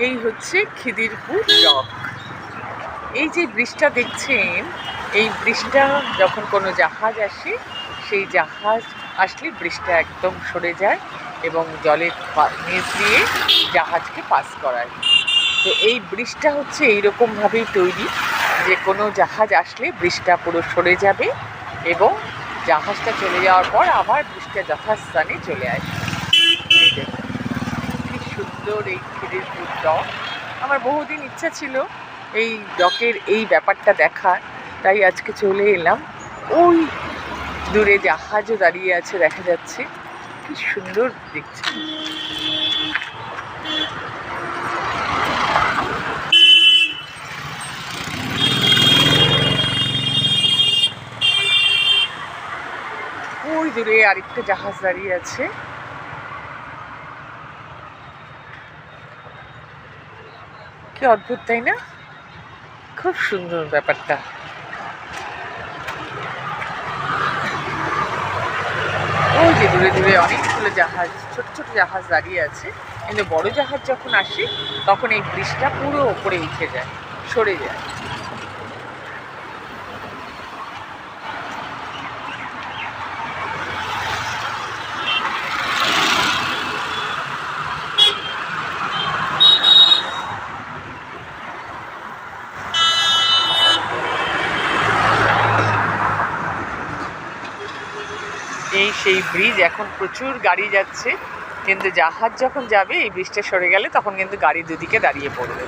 এই হচ্ছে খিদিরপুর ডক। এই যে ব্রিজটা দেখছেন, এই ব্রিজটা যখন কোনো জাহাজ আসে, সেই জাহাজ আসলে ব্রিজটা একদম সরে যায় এবং জলের নিচ দিয়ে জাহাজকে পাস করায়। তো এই ব্রিজটা হচ্ছে এইরকমভাবেই তৈরি যে কোনো জাহাজ আসলে ব্রিজটা পুরো সরে যাবে এবং জাহাজটা চলে যাওয়ার পর আবার ব্রিজটা যথাস্থানে চলে আসবে। এই দেখুন কি সুন্দর এই খিদিরপুর ডক। আমার বহুদিন ইচ্ছা ছিল এই ডকের এই ব্যাপারটা দেখার, তাই আজকে চলে এলাম। ওই দূরে জাহাজও দাঁড়িয়ে আছে, দেখা যাচ্ছে কি সুন্দর দেখছি। ওই দূরে আরেকটা জাহাজ দাঁড়িয়ে আছে। কি অদ্ভুত, তাই না? খুব সুন্দর ব্যাপারটা। ওই যে দূরে দূরে অনেকগুলো জাহাজ, ছোট ছোট জাহাজ দাঁড়িয়ে আছে, কিন্তু বড় জাহাজ যখন আসে তখন এই ব্রিজটা পুরো ওপরে উঠে যায়, সরে যায়। এই সেই ব্রিজ, এখন প্রচুর গাড়ি যাচ্ছে, কিন্তু জাহাজ যখন যাবে এই ব্রিজটা সরে গেলে তখন কিন্তু গাড়ি দুদিকে দাঁড়িয়ে পড়বে।